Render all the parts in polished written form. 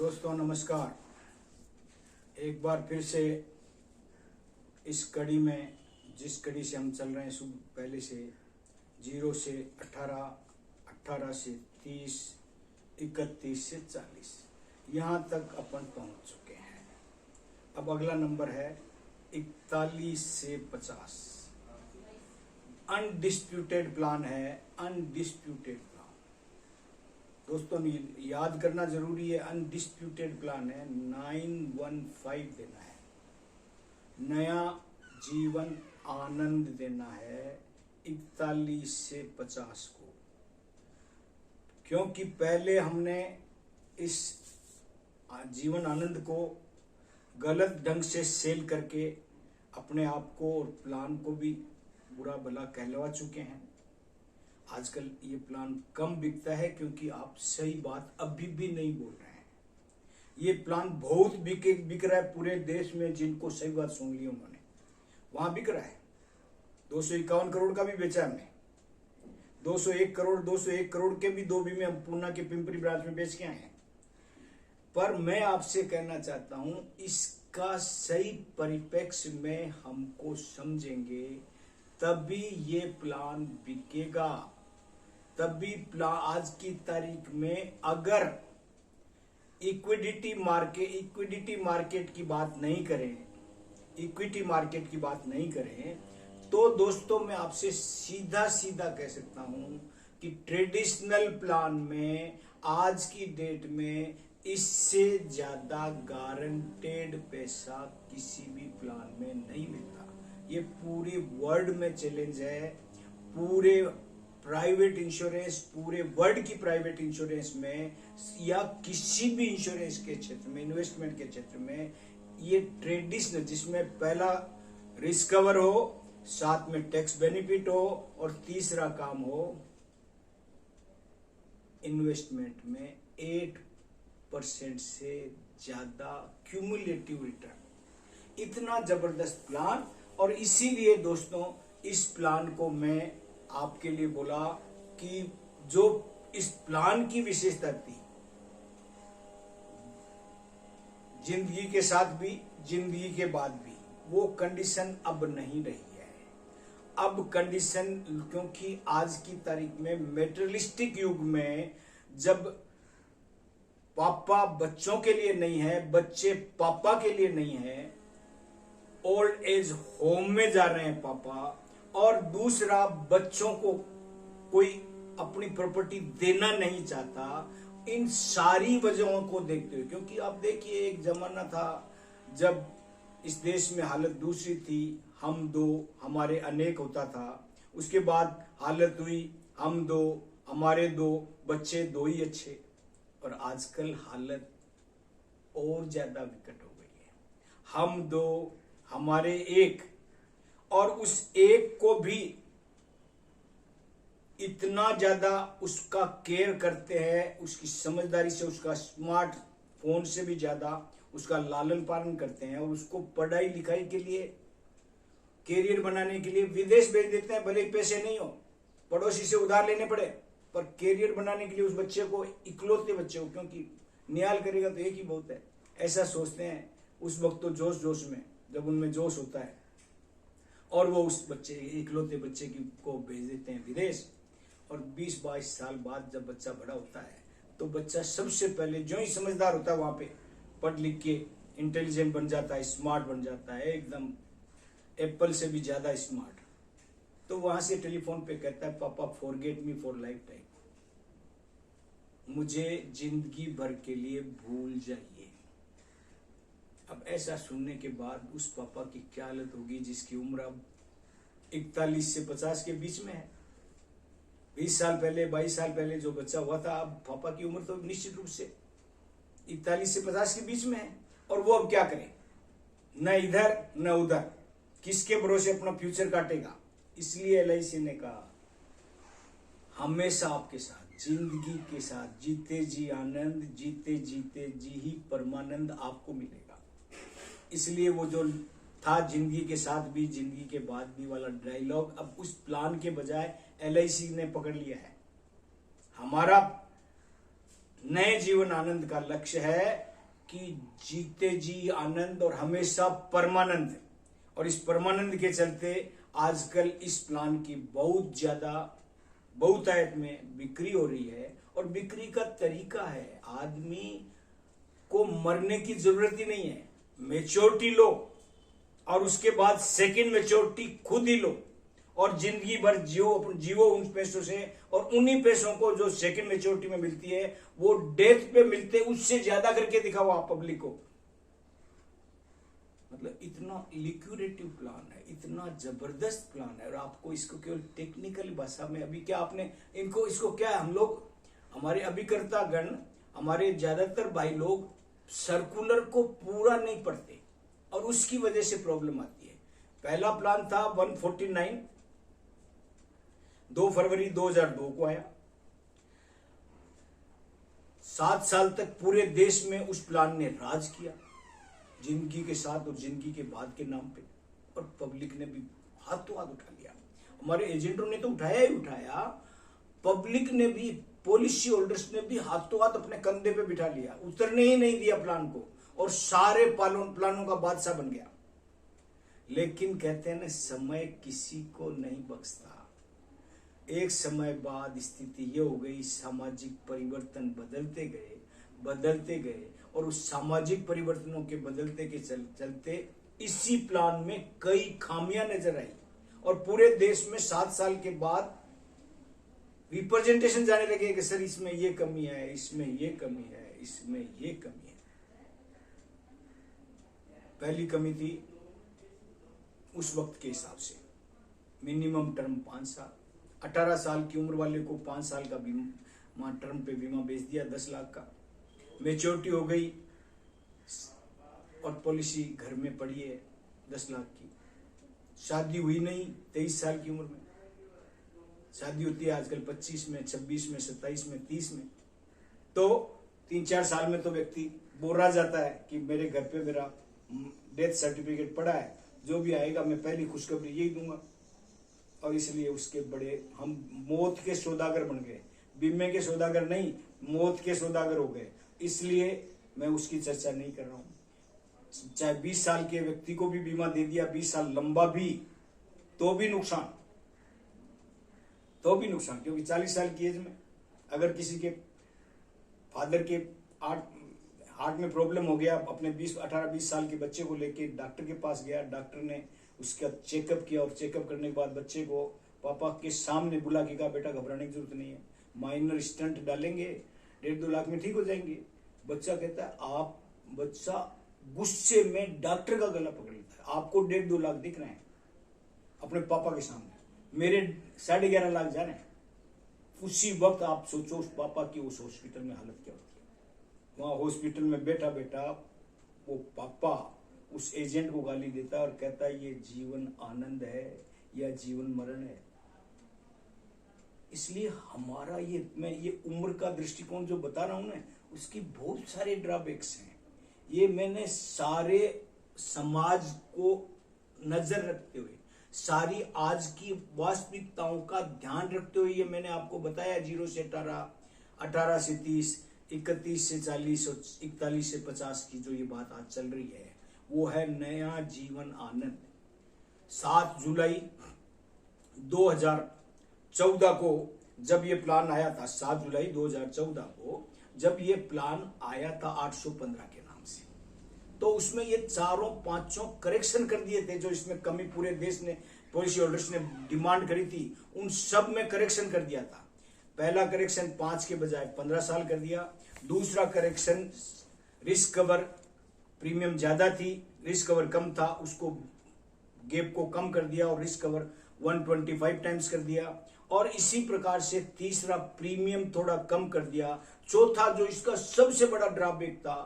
दोस्तों नमस्कार। एक बार फिर से इस कड़ी में, जिस कड़ी से हम चल रहे हैं सुबह पहले से 0 से 18, 18 से 30, 31 से 40 यहाँ तक अपन पहुंच चुके हैं। अब अगला नंबर है 41 से 50। अनडिस्प्यूटेड प्लान है, अनडिस्प्यूटेड प्लान। दोस्तों याद करना जरूरी है, अनडिस्प्यूटेड प्लान है। 915 देना है, नया जीवन आनंद देना है 41 से 50 को। क्योंकि पहले हमने इस जीवन आनंद को गलत ढंग से सेल करके अपने आप को और प्लान को भी बुरा भला कहलवा चुके हैं। आजकल ये प्लान कम बिकता है क्योंकि आप सही बात अभी भी नहीं बोल रहे हैं। ये प्लान बहुत बिक रहा है पूरे देश में। जिनको सही बात सुन ली उन्होंने, वहां बिक रहा है। 251 करोड़ का भी बेचा हमने, 201 करोड़ के भी 2 बीमे हम पूना के पिंपरी ब्रांच में बेच के आए हैं। पर मैं आपसे कहना चाहता हूं, इसका सही परिप्रेक्ष्य में हमको समझेंगे तभी ये प्लान बिकेगा। तभी प्लान आज की तारीख में अगर इक्विटी मार्केट की बात नहीं करें, इक्विटी मार्केट की बात नहीं करें, तो दोस्तों मैं आपसे सीधा कह सकता हूं कि ट्रेडिशनल प्लान में आज की डेट में इससे ज्यादा गारंटेड पैसा किसी भी प्लान में नहीं मिलता। ये पूरे वर्ल्ड में चैलेंज है। पूरे प्राइवेट इंश्योरेंस, पूरे वर्ल्ड की प्राइवेट इंश्योरेंस में या किसी भी इंश्योरेंस के क्षेत्र में, इन्वेस्टमेंट के क्षेत्र में, ये ट्रेडिशनल, जिसमें पहला रिस्क कवर हो, साथ में टैक्स बेनिफिट हो और तीसरा काम हो इन्वेस्टमेंट में 8% से ज्यादा क्यूमुलेटिव रिटर्न। इतना जबरदस्त प्लान। और इसीलिए दोस्तों इस प्लान को मैं आपके लिए बोला कि जो इस प्लान की विशेषता थी, जिंदगी के साथ भी जिंदगी के बाद भी, वो कंडीशन अब नहीं रही है। अब कंडीशन, क्योंकि आज की तारीख में मेटेरियलिस्टिक युग में जब पापा बच्चों के लिए नहीं है, बच्चे पापा के लिए नहीं है, ओल्ड एज होम में जा रहे हैं पापा, और दूसरा बच्चों को कोई अपनी प्रॉपर्टी देना नहीं चाहता, इन सारी वजहों को देखते हुए, क्योंकि आप देखिए एक जमाना था जब इस देश में हालत दूसरी थी, हम दो हमारे अनेक होता था। उसके बाद हालत हुई हम दो हमारे दो, बच्चे दो ही अच्छे। और आजकल हालत और ज्यादा विकट हो गई है, हम दो हमारे एक, और उस एक को भी इतना ज्यादा उसका केयर करते हैं, उसकी समझदारी से, उसका स्मार्टफोन से भी ज्यादा उसका लालन पालन करते हैं, और उसको पढ़ाई लिखाई के लिए, कैरियर बनाने के लिए विदेश भेज देते हैं। भले पैसे नहीं हो, पड़ोसी से उधार लेने पड़े, पर कैरियर बनाने के लिए उस बच्चे को, इकलौते बच्चे को, क्योंकि नियाल करेगा तो एक ही बहुत है, ऐसा सोचते हैं। उस वक्त तो जोश में, जब उनमें जोश होता है, और वो उस बच्चे, इकलौते बच्चे को भेज देते हैं विदेश। और 20-22 साल बाद जब बच्चा बड़ा होता है, तो बच्चा सबसे पहले जो ही समझदार होता है वहां पे पढ़ लिख के इंटेलिजेंट बन जाता है, स्मार्ट बन जाता है, एकदम एप्पल से भी ज्यादा स्मार्ट। तो वहां से टेलीफोन पे कहता है, पापा forget me for life time, मुझे जिंदगी भर के लिए भूल जाइए। अब ऐसा सुनने के बाद उस पापा की क्या हालत होगी जिसकी उम्र अब 41 से 50 के बीच में है। 20 साल पहले, 22 साल पहले जो बच्चा हुआ था, अब पापा की उम्र तो निश्चित रूप से 41 से 50 के बीच में है। और वो अब क्या करे, न इधर न उधर, किसके भरोसे अपना फ्यूचर काटेगा। इसलिए LIC ने कहा, हमेशा आपके साथ, जिंदगी के साथ, जीते जी आनंद, जीते जीते जी ही परमानंद आपको मिलेगा। इसलिए वो जो था जिंदगी के साथ भी जिंदगी के बाद भी वाला डायलॉग, अब उस प्लान के बजाय LIC ने पकड़ लिया है। हमारा नए जीवन आनंद का लक्ष्य है कि जीते जी आनंद और हमेशा परमानंद। और इस परमानंद के चलते आजकल इस प्लान की बहुत ज्यादा बहुतायत में बिक्री हो रही है। और बिक्री का तरीका है, आदमी को मरने की जरूरत ही नहीं है, मेच्योरिटी लो और उसके बाद सेकंड मेच्योरिटी खुद ही लो और जिंदगी भर जीवो उन पैसों से। और उन्हीं पैसों को जो सेकंड मेच्योरिटी में मिलती है वो डेथ पे मिलते उससे ज्यादा करके दिखाओ आप पब्लिक को। मतलब इतना लिक्विडेटिव प्लान है, इतना जबरदस्त प्लान है। और आपको इसको केवल टेक्निकल भाषा में अभी क्या आपने इनको इसको क्या हम लोग हमारे अभिकर्ता गण हमारे ज्यादातर भाई लोग सर्कुलर को पूरा नहीं पढ़ते और उसकी वजह से प्रॉब्लम आती है। पहला प्लान था 149, 2 फरवरी 2002 को आया। 7 साल तक पूरे देश में उस प्लान ने राज किया, जिंदगी के साथ और जिंदगी के बाद के नाम पे। और पब्लिक ने भी हाथों हाथ उठा लिया। हमारे एजेंटों ने तो उठाया ही उठाया, पब्लिक ने भी, पॉलिसी होल्डर्स ने भी हाथों हाथ अपने कंधे पे बिठा लिया, उतरने ही नहीं दिया प्लान को और सारे प्लानों का बादशाह बन गया। लेकिन कहते हैं ना, समय किसी को नहीं बख्शता। एक समय बाद स्थिति ये हो गई, सामाजिक परिवर्तन बदलते गए और उस सामाजिक परिवर्तनों के बदलते के चलते इसी प्लान में कई खामियां नजर आई और पूरे देश में 7 साल के बाद रिप्रेजेंटेशन जाने लगे कि सर इसमें ये कमी है, इसमें ये कमी है, इसमें ये कमी है। पहली कमी थी उस वक्त के हिसाब से मिनिमम टर्म 5 साल, 18 साल की उम्र वाले को 5 साल का बीमा टर्म पे बीमा बेच दिया 10 लाख का। मेच्योरिटी हो गई और पॉलिसी घर में पड़ी है 10 लाख की। शादी हुई नहीं 23 साल की उम्र में, शादी होती है आजकल 25 में, 26 में, 27 में, 30 में। तो 3-4 साल में तो व्यक्ति बोरा जाता है कि मेरे घर पे मेरा डेथ सर्टिफिकेट पड़ा है, जो भी आएगा मैं पहली खुशखबरी यही दूंगा। और इसलिए उसके बड़े हम मौत के सौदागर बन गए, बीमे के सौदागर नहीं, मौत के सौदागर हो गए। इसलिए मैं उसकी चर्चा नहीं कर रहा हूं। चाहे 20 साल के व्यक्ति को भी बीमा दे दिया, 20 साल लंबा भी, तो भी नुकसान, क्योंकि 40 साल की एज में अगर किसी के फादर के हार्ट में प्रॉब्लम हो गया, अपने 18-20 साल के बच्चे को लेके डॉक्टर के पास गया, डॉक्टर ने उसका चेकअप किया और चेकअप करने के बाद बच्चे को पापा के सामने बुला के कहा बेटा घबराने की जरूरत नहीं है, माइनर स्टंट डालेंगे, 1.5-2 लाख में ठीक हो जाएंगे। बच्चा कहता है बच्चा गुस्से में डॉक्टर का गला पकड़ लेता है, आपको 1.5-2 लाख दिख रहे हैं अपने पापा के सामने, मेरे 11.5 लाख जा रहे हैं। उसी वक्त आप सोचो उस पापा की उस हॉस्पिटल में हालत क्या होती है। वहां हॉस्पिटल में बैठा वो पापा उस एजेंट को गाली देता है और कहता है ये जीवन आनंद है या जीवन मरण है। इसलिए हमारा मैं ये उम्र का दृष्टिकोण जो बता रहा हूं ना, उसकी बहुत सारे ड्रॉबैक्स हैं। ये मैंने सारे समाज को नजर रखते हुए, सारी आज की वास्तविकताओं का ध्यान रखते हुए ये मैंने आपको बताया। 0 से 18, 18 से 30, 31 से 40 और 41 से 50 की जो ये बात आज चल रही है, वो है नया जीवन आनंद। 7 जुलाई 2014 को जब ये प्लान आया था, 7 जुलाई 2014 को जब ये प्लान आया था 815 के नाम से, तो उसमें ये 4-5 करेक्शन कर दिए थे। जो इसमें कमी पूरे देश ने, पॉलिसी होल्डर्स ने डिमांड करी थी, उन सब में करेक्शन कर दिया था। पहला करेक्शन 5 के बजाय 15 साल कर दिया। दूसरा करेक्शन रिस्क कवर, प्रीमियम ज्यादा थी, रिस्क कवर कम था, उसको गैप को कम कर दिया और रिस्क कवर 125 टाइम्स कर दिया। और इसी प्रकार से तीसरा प्रीमियम थोड़ा कम कर दिया। चौथा जो इसका सबसे बड़ा ड्रॉबैक था,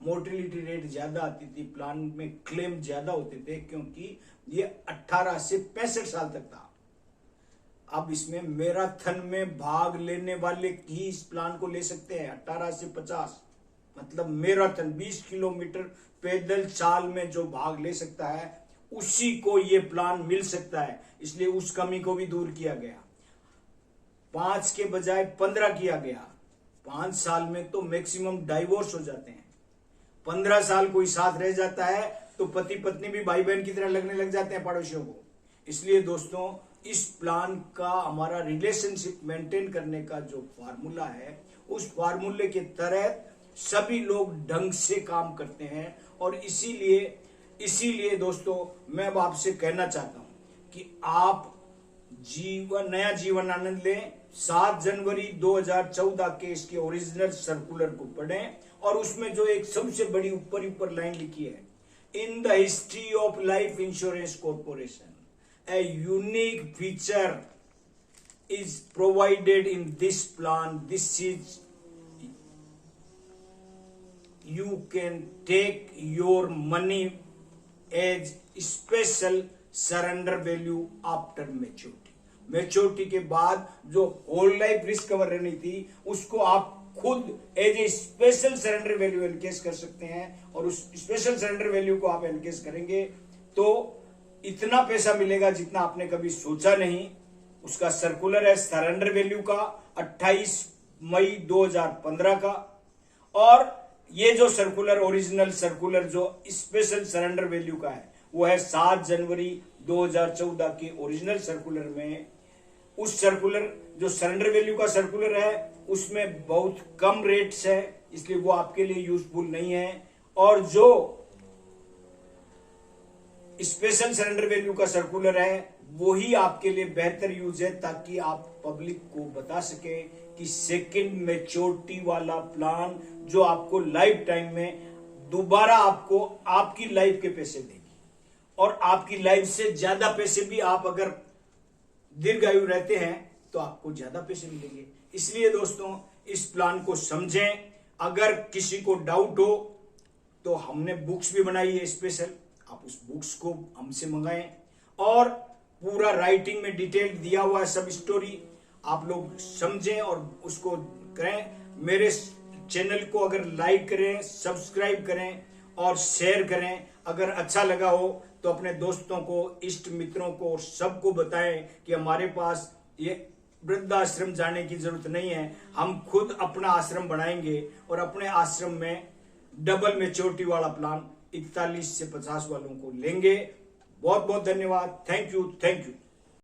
मोर्टेलिटी रेट ज्यादा आती थी, प्लान में क्लेम ज्यादा होते थे, क्योंकि ये 18 से 65 साल तक था। अब इसमें मैराथन में भाग लेने वाले ही इस प्लान को ले सकते हैं। 18 से 50 मतलब मैराथन 20 किलोमीटर पैदल चाल में जो भाग ले सकता है उसी को ये प्लान मिल सकता है। इसलिए उस कमी को भी दूर किया गया, 5 के बजाय 15 किया गया। 5 साल में तो मैक्सिमम डाइवोर्स हो जाते हैं। 15 साल कोई साथ रह जाता है तो पति पत्नी भी भाई बहन की तरह लगने लग जाते हैं पड़ोसियों को। इसलिए दोस्तों, इस प्लान का हमारा रिलेशनशिप मेंटेन करने का जो फार्मूला है, उस फार्मूले के तहत सभी लोग ढंग से काम करते हैं। और इसीलिए दोस्तों, मैं अब आपसे कहना चाहता हूं कि आप नया जीवन आनंद लें। 7 जनवरी 2014 के इसके ओरिजिनल सर्कुलर को पढ़ें और उसमें जो एक सबसे बड़ी ऊपर लाइन लिखी है, in the history of life insurance corporation a unique feature is provided in this plan. This is, you can take your money as special surrender value after maturity. Maturity के बाद जो होल लाइफ रिस्क कवर रहनी थी, उसको आप खुद as a special surrender value encash कर सकते हैं। और उस स्पेशल सरेंडर वैल्यू को आप एनकेस करेंगे तो इतना पैसा मिलेगा जितना आपने कभी सोचा नहीं। उसका सर्कुलर है सरेंडर वैल्यू का 28 मई 2015 का। और ये जो सर्कुलर, ओरिजिनल सर्कुलर जो स्पेशल सरेंडर वैल्यू का है, वो है 7 जनवरी 2014 के ओरिजिनल सर्कुलर में। उस सर्कुलर जो सरेंडर वैल्यू का सर्कुलर है, उसमें बहुत कम रेट्स है, इसलिए वो आपके लिए यूजफुल नहीं है। और जो स्पेशल सरेंडर वैल्यू का सर्कुलर है, वो ही आपके लिए बेहतर यूज है, ताकि आप पब्लिक को बता सके कि सेकंड मैच्योरिटी वाला प्लान जो आपको लाइफ टाइम में दोबारा आपको आपकी लाइफ के पैसे देगी। और आपकी लाइफ से ज्यादा पैसे भी, आप अगर दीर्घायु रहते हैं तो आपको ज्यादा पैसे मिलेंगे। इसलिए दोस्तों, इस प्लान को समझें। अगर किसी को डाउट हो तो हमने बुक्स भी बनाई है स्पेशल, आप उस बुक्स को हमसे मंगाएं। और पूरा राइटिंग में डिटेल दिया हुआ है सब स्टोरी, आप लोग समझें और उसको करें। मेरे चैनल को अगर लाइक करें, सब्सक्राइब करें और शेयर करें। अगर अच्छा लगा हो तो अपने दोस्तों को, इष्ट मित्रों को, सबको बताएं कि हमारे पास ये वृद्धाश्रम जाने की जरूरत नहीं है। हम खुद अपना आश्रम बनाएंगे और अपने आश्रम में डबल मैच्योरिटी वाला प्लान 41 से 50 वालों को लेंगे। बहुत बहुत धन्यवाद। Thank you.